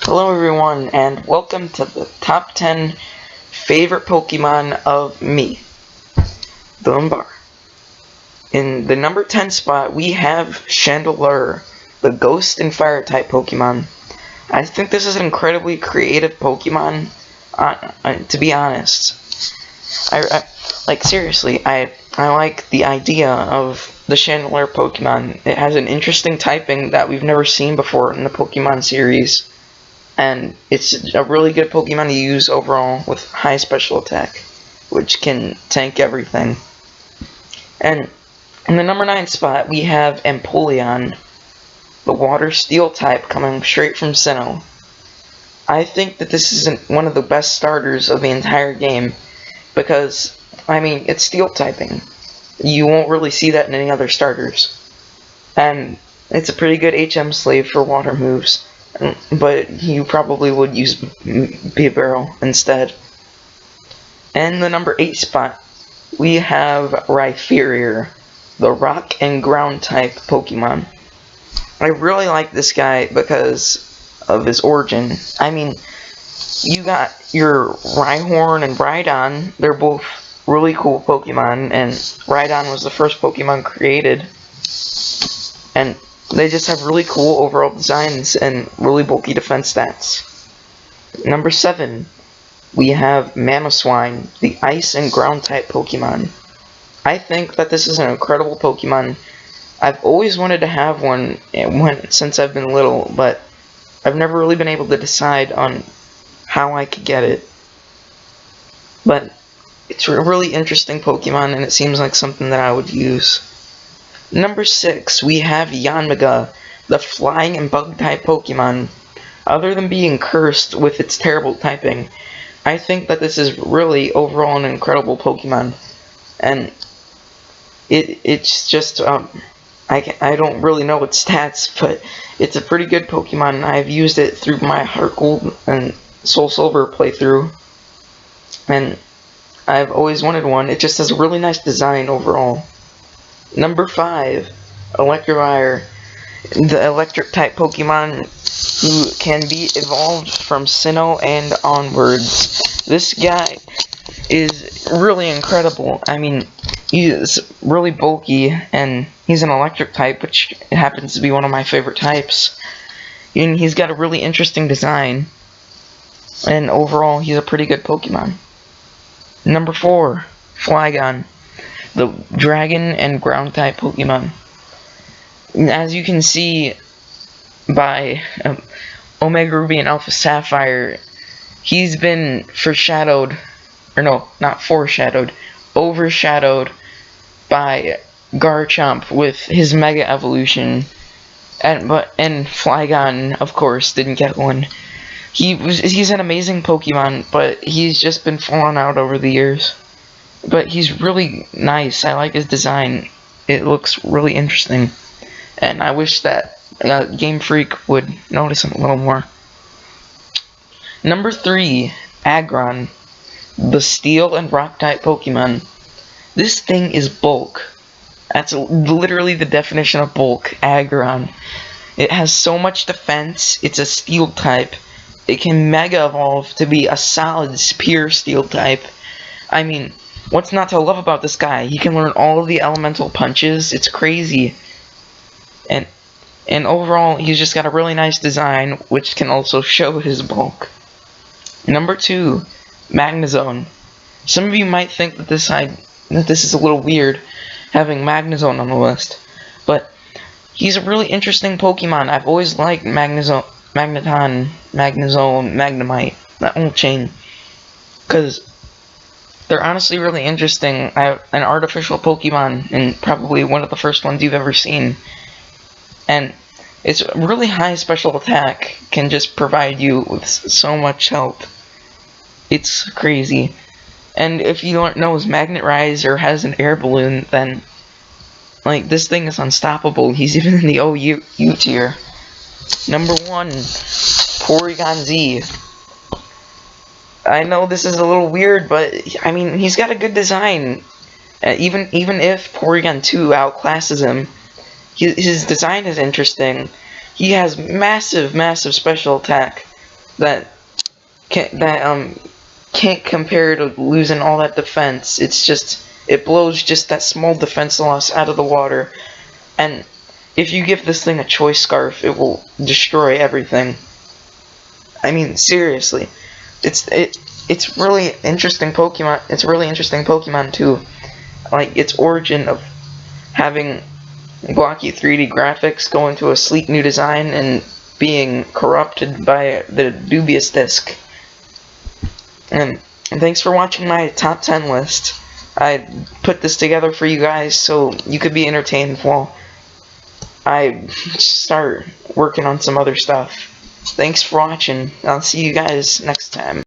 Hello everyone, and welcome to the top 10 favorite Pokemon of me, dbahr. In the number 10 spot, we have Chandelure, the Ghost and Fire type Pokemon. I think this is an incredibly creative Pokemon, to be honest. Seriously, I like the idea of the Chandelure Pokemon. It has an interesting typing that we've never seen before in the Pokemon series. And it's a really good Pokemon to use overall with high special attack, which can tank everything. And in the number 9 spot, we have Empoleon, the Water Steel type coming straight from Sinnoh. I think that this is one of the best starters of the entire game, because, it's Steel typing. You won't really see that in any other starters. And it's a pretty good HM slave for water moves. But you probably would use dbahr instead. And the number 8 spot, we have Rhyperior, the Rock and Ground type Pokemon. I really like this guy because of his origin. You got your Rhyhorn and Rhydon. They're both really cool Pokemon, and Rhydon was the first Pokemon created. And they just have really cool overall designs and really bulky defense stats. Number 7, we have Mamoswine, the Ice and Ground type Pokemon. I think that this is an incredible Pokemon. I've always wanted to have one since I've been little, but I've never really been able to decide on how I could get it. But it's a really interesting Pokemon, and it seems like something that I would use. Number 6, we have Yanmega, the Flying and Bug type Pokemon. Other than being cursed with its terrible typing, I think that this is really overall an incredible Pokemon. And it's just, I don't really know its stats, but it's a pretty good Pokemon. I've used it through my Heart Gold and Soul Silver playthrough, and I've always wanted one. It just has a really nice design overall. Number 5, Electivire, the electric type Pokemon who can be evolved from Sinnoh and onwards. This guy is really incredible. He is really bulky, and he's an electric type, which happens to be one of my favorite types. And he's got a really interesting design, and overall, he's a pretty good Pokemon. Number 4, Flygon, the Dragon and Ground type Pokemon. As you can see by Omega Ruby and Alpha Sapphire, he's been overshadowed by Garchomp with his Mega Evolution, and Flygon, of course, didn't get one. He's an amazing Pokemon, but he's just been falling out over the years. But he's really nice. I like his design. It looks really interesting. And I wish that Game Freak would notice him a little more. Number 3, Aggron, the Steel and Rock type Pokemon. This thing is bulk. That's literally the definition of bulk, Aggron. It has so much defense. It's a Steel type. It can Mega Evolve to be a solid, pure Steel type. What's not to love about this guy? He can learn all of the elemental punches. It's crazy. And overall, he's just got a really nice design, which can also show his bulk. Number 2, Magnezone. Some of you might think that this is a little weird, having Magnezone on the list. But he's a really interesting Pokemon. I've always liked Magnezone, Magnemite, that whole chain. Because they're honestly really interesting. An artificial Pokemon, and probably one of the first ones you've ever seen. And it's really high special attack, can just provide you with so much help. It's crazy. And if you don't know his Magnet Rise or has an air balloon, then this thing is unstoppable. He's even in the OU tier. Number 1, Porygon-z. I know this is a little weird, but he's got a good design. Even if Porygon 2 outclasses him, his design is interesting. He has massive special attack, that can't compare to losing all that defense. It blows just that small defense loss out of the water. And if you give this thing a choice scarf, it will destroy everything. I mean, seriously, it's really interesting Pokemon. It's a really interesting Pokemon too. Like its origin of having blocky 3D graphics go into a sleek new design and being corrupted by the dubious disc. And thanks for watching my top 10 list. I put this together for you guys so you could be entertained while I start working on some other stuff. Thanks for watching. I'll see you guys next time.